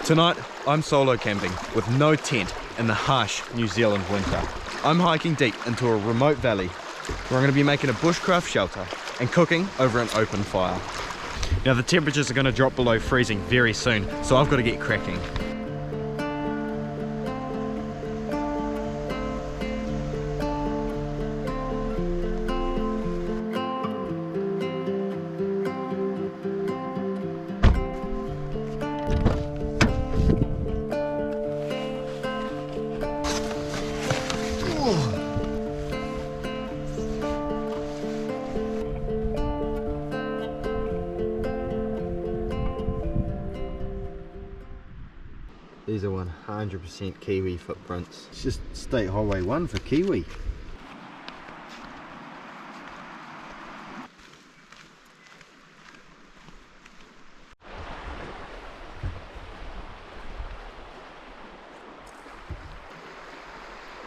Tonight, I'm solo camping with no tent in the harsh New Zealand winter. I'm hiking deep into a remote valley where I'm going to be making a bushcraft shelter and cooking over an open fire. Now the temperatures are going to drop below freezing very soon, so I've got to get cracking. These are 100% Kiwi footprints. It's just State Highway 1 for Kiwi.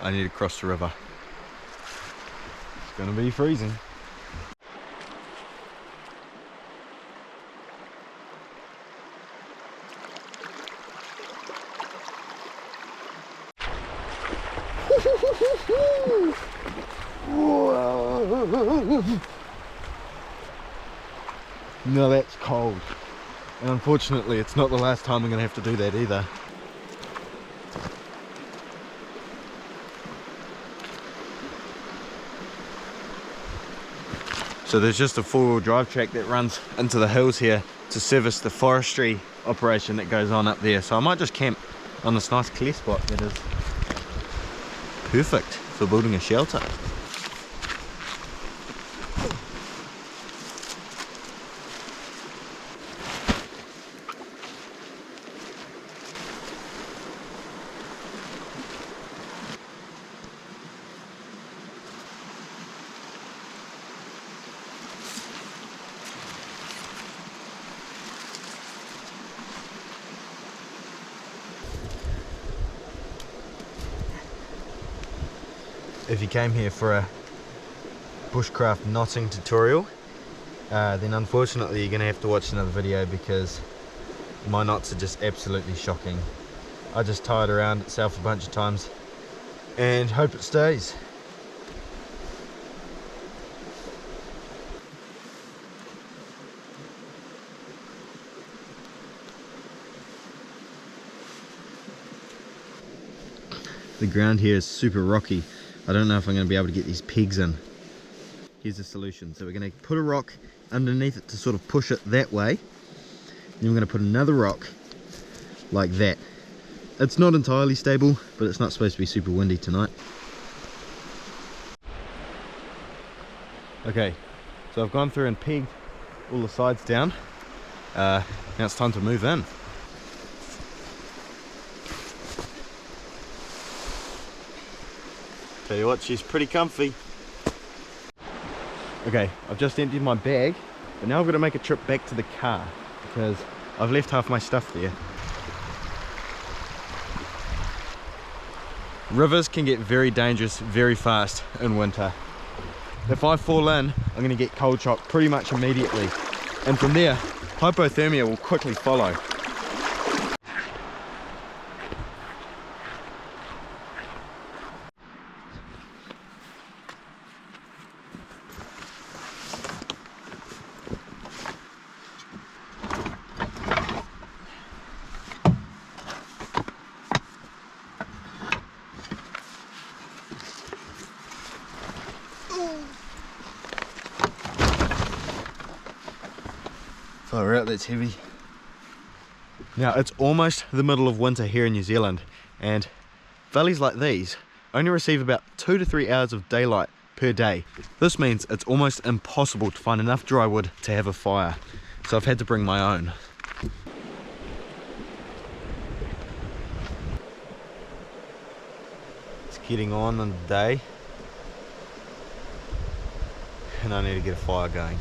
I need to cross the river. It's gonna be freezing. No, that's cold. And unfortunately, it's not the last time I'm going to have to do that either. So there's just a four-wheel drive track that runs into the hills here to service the forestry operation that goes on up there. So I might just camp on this nice clear spot that is perfect for building a shelter. If you came here for a bushcraft knotting tutorial, then unfortunately you're going to have to watch another video because my knots are just absolutely shocking. I just tie it around itself a bunch of times and hope it stays. The ground here is super rocky. I don't know if I'm going to be able to get these pegs in. Here's the solution. So we're going to put a rock underneath it to sort of push it that way. Then we're going to put another rock like that. It's not entirely stable, but it's not supposed to be super windy tonight. Okay, so I've gone through and pegged all the sides down. Now it's time to move in. Tell you what, she's pretty comfy. Okay, I've just emptied my bag, but now I've got to make a trip back to the car because I've left half my stuff there. Rivers can get very dangerous very fast in winter. If I fall in, I'm going to get cold shock pretty much immediately, and from there hypothermia will quickly follow. Far out, that's heavy. Now it's almost the middle of winter here in New Zealand, and valleys like these only receive about 2 to 3 hours of daylight per day. This means it's almost impossible to find enough dry wood to have a fire, so I've had to bring my own. It's getting on in the day, and I need to get a fire going.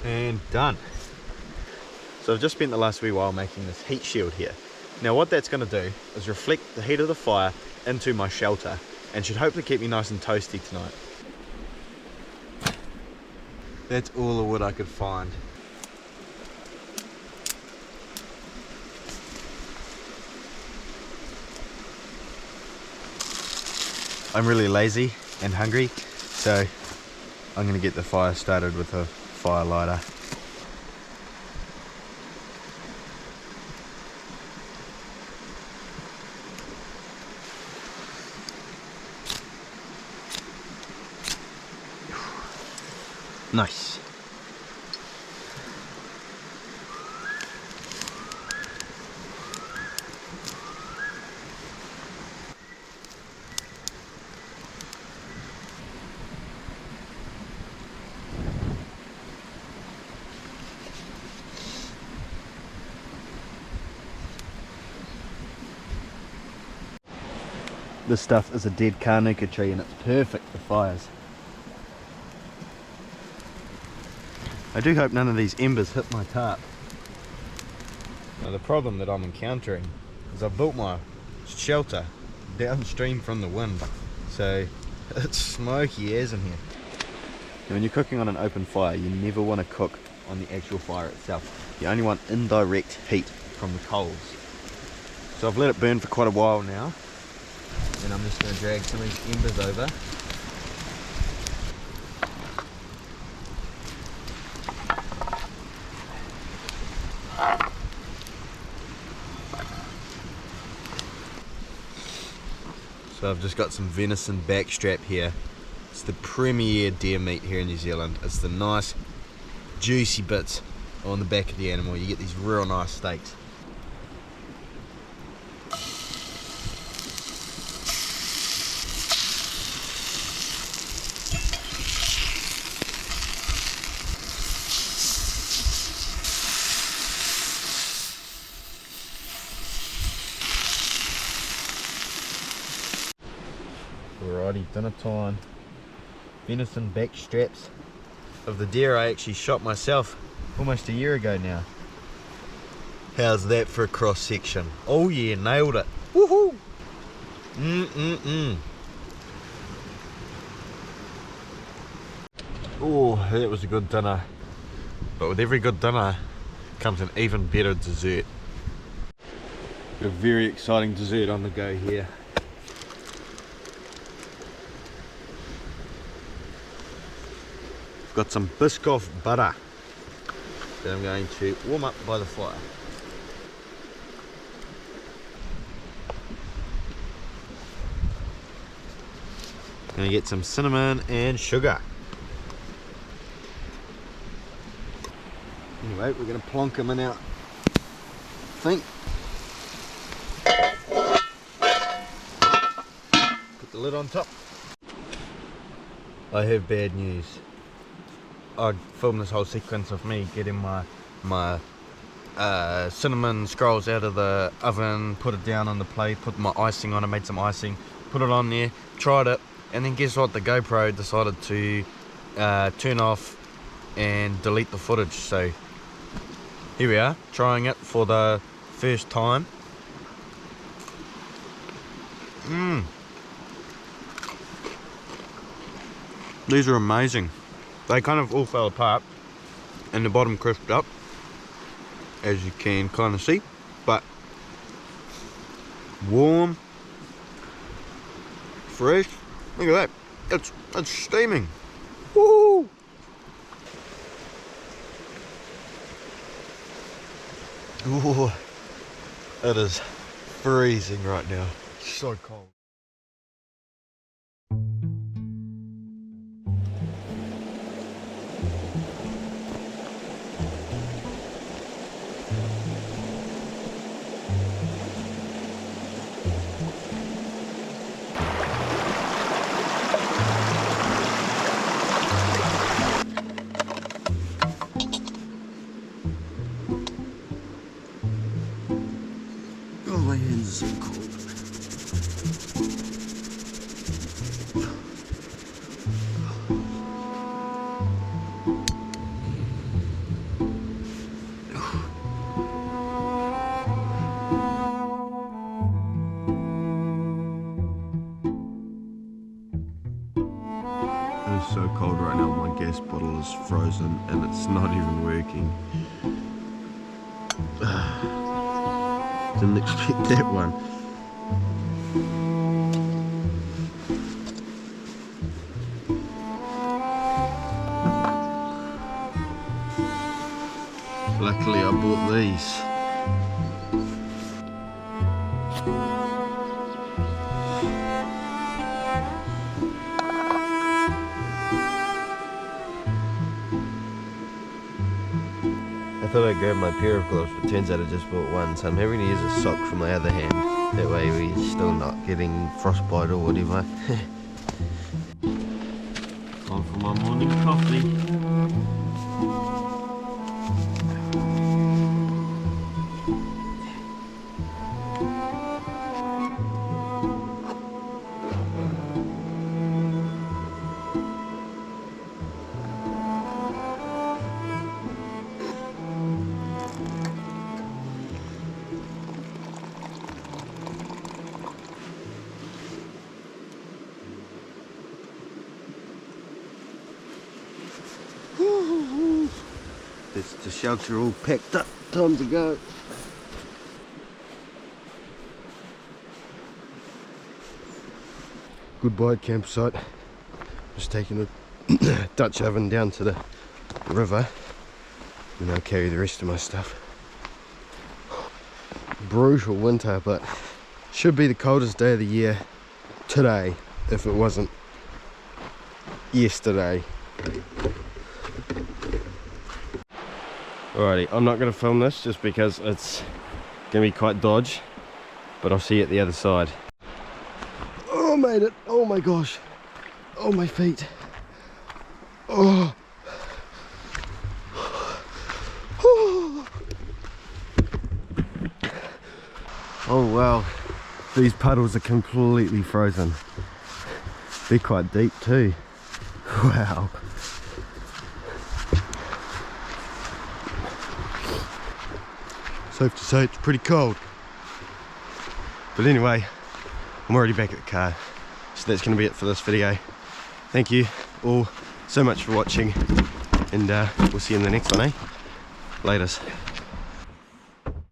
And done. So I've just spent the last wee while making this heat shield here. Now what that's going to do is reflect the heat of the fire into my shelter and should hopefully keep me nice and toasty tonight. That's all the wood I could find. I'm really lazy and hungry, so I'm going to get the fire started with a fire lighter. Nice. This stuff is a dead Cookup tree and it's perfect for fires. I do hope none of these embers hit my tarp. Now the problem that I'm encountering is I've built my shelter downstream from the wind, so it's smoky as in here. Now when you're cooking on an open fire, you never want to cook on the actual fire itself. You only want indirect heat from the coals. So I've let it burn for quite a while now, and I'm just going to drag some of these embers over. So I've just got some venison backstrap here. It's the premier deer meat here in New Zealand. It's the nice juicy bits on the back of the animal. You get these real nice steaks. Alrighty, dinner time. Venison back straps of the deer I actually shot myself almost a year ago now. How's that for a cross section? Oh yeah, nailed it. Woohoo! Oh, that was a good dinner. But with every good dinner comes an even better dessert. Got a very exciting dessert on the go here. Got some Bushcraft butter that I'm going to warm up by the fire. Gonna get some cinnamon and sugar. Anyway, we're gonna plonk them in our thing. Put the lid on top. I have bad news. I filmed this whole sequence of me getting my cinnamon scrolls out of the oven, put it down on the plate, put my icing on it, made some icing, put it on there, tried it, and then guess what? The GoPro decided to turn off and delete the footage. So here we are, trying it for the first time. These are amazing. They kind of all fell apart and the bottom crisped up, as you can kind of see, but warm, fresh. Look at that, it's steaming. Woo! Ooh, it is freezing right now. So cold. Oh, my hands are so cold. cold right now. My gas bottle is frozen and it's not even working. Didn't expect that one. Luckily I bought these. I thought I'd grab my pair of gloves, but turns out I just bought one, so I'm having to use a sock for my other hand. That way we're still not getting frostbite or whatever. Time for my morning coffee. It's the shelter all packed up, time to go. Goodbye campsite. Just taking a Dutch oven down to the river and I'll carry the rest of my stuff. Brutal winter, but should be the coldest day of the year today if it wasn't yesterday. Alrighty, I'm not going to film this just because it's going to be quite dodge, but I'll see you at the other side. Oh, I made it! Oh my gosh! Oh, my feet! Oh! Oh wow, these puddles are completely frozen. They're quite deep too. Wow. Safe to say it's pretty cold. But anyway, I'm already back at the car. So that's going to be it for this video. Thank you all so much for watching. And we'll see you in the next one, eh? Laters.